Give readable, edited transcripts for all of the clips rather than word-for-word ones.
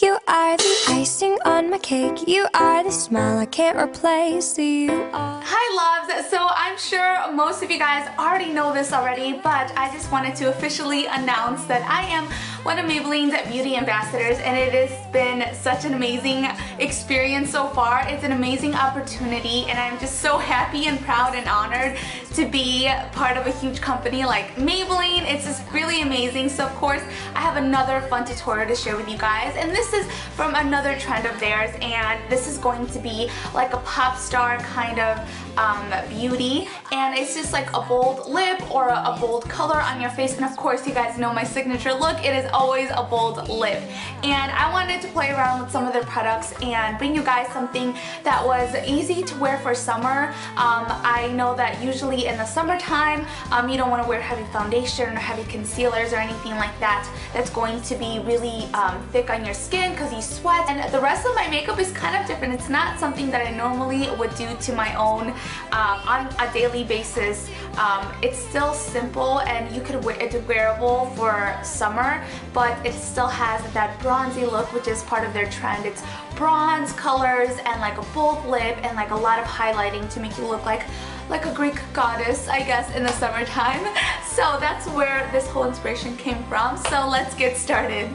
You are the icing on my cake. You are the smile I can't replace. You are... Hi loves! So I'm sure most of you guys already know this already, but I just wanted to officially announce that I am one of Maybelline's beauty ambassadors, and it has been such an amazing experience so far. It's an amazing opportunity, and I'm just so happy and proud and honored to be part of a huge company like Maybelline. It's just really amazing. So of course I have another fun tutorial to share with you guys, and this is from another trend of theirs, and this is going to be like a pop star kind of beauty, and it's just like a bold lip or a bold color on your face. And of course you guys know my signature look, it is always a bold lip, and I wanted to play around with some of their products and bring you guys something that was easy to wear for summer. I know that usually in the summertime you don't want to wear heavy foundation or heavy concealers or anything like that that's going to be really thick on your skin because you sweat. And the rest of my makeup is kind of different. It's not something that I normally would do to my own on a daily basis. It's still simple, and you could wear it wearable for summer, but it still has that bronzy look, which is part of their trend. It's bronze colors and like a bold lip and like a lot of highlighting to make you look like a Greek goddess, I guess, in the summertime. So that's where this whole inspiration came from. So let's get started.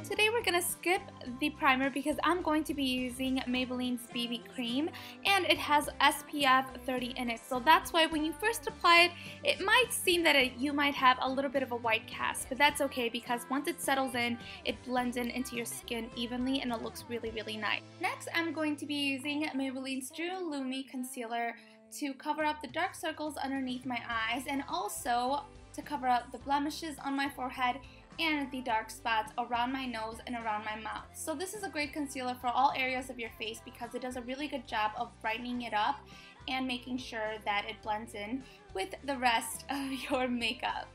Today we're going to skip the primer because I'm going to be using Maybelline's BB cream, and it has SPF 30 in it. So that's why when you first apply it, it might seem that you might have a little bit of a white cast, but that's okay because once it settles in, it blends in into your skin evenly and it looks really, really nice. Next, I'm going to be using Maybelline's True Lumi Concealer to cover up the dark circles underneath my eyes, and also to cover up the blemishes on my forehead and the dark spots around my nose and around my mouth. So this is a great concealer for all areas of your face because it does a really good job of brightening it up and making sure that it blends in with the rest of your makeup.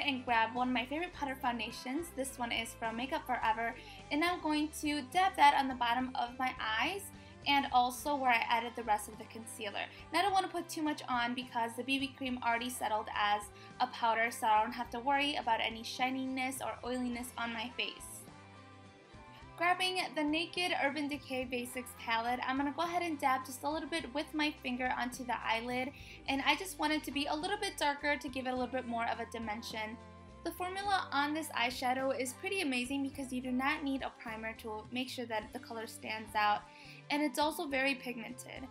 And grab one of my favorite powder foundations. This one is from Makeup Forever, and I'm going to dab that on the bottom of my eyes and also where I added the rest of the concealer. Now I don't want to put too much on because the BB cream already settled as a powder, so I don't have to worry about any shininess or oiliness on my face. Grabbing the Naked Urban Decay Basics palette, I'm going to go ahead and dab just a little bit with my finger onto the eyelid, and I just want it to be a little bit darker to give it a little bit more of a dimension. The formula on this eyeshadow is pretty amazing because you do not need a primer to make sure that the color stands out, and it's also very pigmented.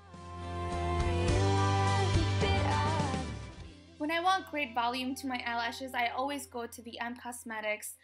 When I want great volume to my eyelashes, I always go to the Cosmetics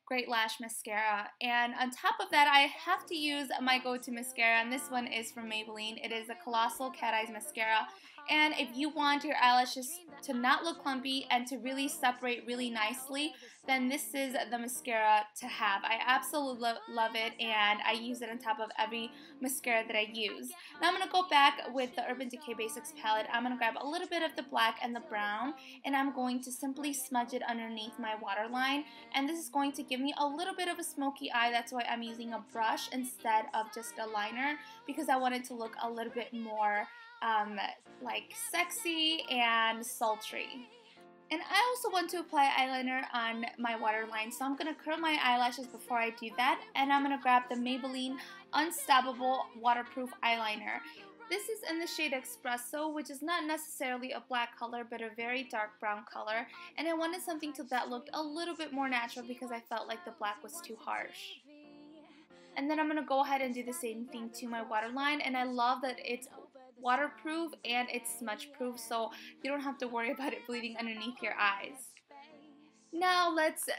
Great Lash Mascara, and on top of that I have to use my go-to mascara, and this one is from Maybelline. It is a Colossal Cat Eyes Mascara, and if you want your eyelashes to not look clumpy and to really separate really nicely, then this is the mascara to have. I absolutely love it, and I use it on top of every mascara that I use. Now I'm going to go back with the Urban Decay Basics palette. I'm going to grab a little bit of the black and the brown, and I'm going to simply smudge it underneath my waterline, and this is going to give me a little bit of a smoky eye. That's why I'm using a brush instead of just a liner, because I want it to look a little bit more like sexy and sultry. And I also want to apply eyeliner on my waterline, so I'm going to curl my eyelashes before I do that, and I'm going to grab the Maybelline Unstoppable Waterproof Eyeliner. This is in the shade Espresso, which is not necessarily a black color, but a very dark brown color, and I wanted something that looked a little bit more natural because I felt like the black was too harsh. And then I'm going to go ahead and do the same thing to my waterline, and I love that it's waterproof and it's smudge proof, so you don't have to worry about it bleeding underneath your eyes. Now let's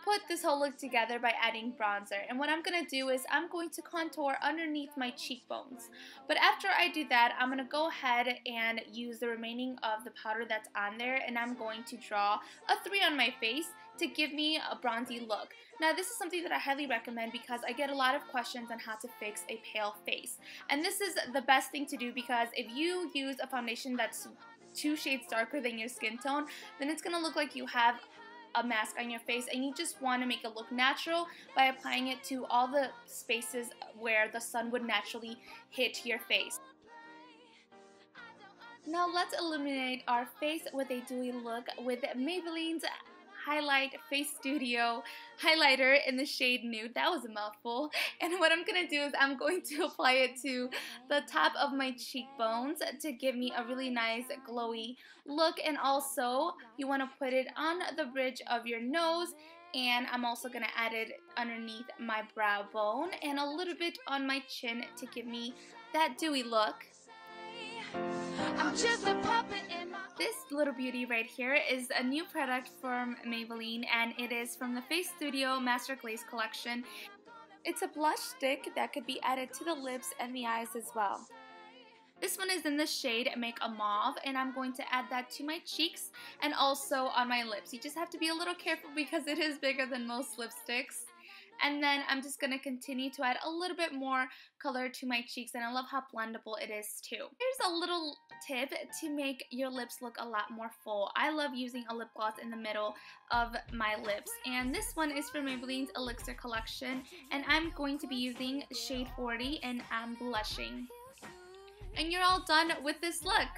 put this whole look together by adding bronzer, and what I'm going to do is I'm going to contour underneath my cheekbones. But after I do that, I'm going to go ahead and use the remaining of the powder that's on there, and I'm going to draw a 3 on my face to give me a bronzy look. Now this is something that I highly recommend because I get a lot of questions on how to fix a pale face, and this is the best thing to do because if you use a foundation that's 2 shades darker than your skin tone, then it's going to look like you have a mask on your face, and you just want to make it look natural by applying it to all the spaces where the sun would naturally hit your face. Now let's illuminate our face with a dewy look with Maybelline's Highlight Face Studio highlighter in the shade Nude. That was a mouthful. And what I'm going to do is I'm going to apply it to the top of my cheekbones to give me a really nice glowy look. And also you want to put it on the bridge of your nose. And I'm also going to add it underneath my brow bone and a little bit on my chin to give me that dewy look. I'm just a puppet in my... This little beauty right here is a new product from Maybelline, and it is from the Face Studio Master Glaze collection. It's a blush stick that could be added to the lips and the eyes as well. This one is in the shade Make a Mauve, and I'm going to add that to my cheeks and also on my lips. You just have to be a little careful because it is bigger than most lipsticks. And then I'm just going to continue to add a little bit more color to my cheeks, and I love how blendable it is too. Here's a little tip to make your lips look a lot more full. I love using a lip gloss in the middle of my lips, and this one is from Maybelline's Elixir collection, and I'm going to be using shade 40, and I'm blushing. And you're all done with this look.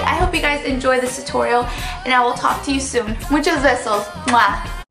I hope you guys enjoy this tutorial, and I will talk to you soon. Muchos besos. Mwah.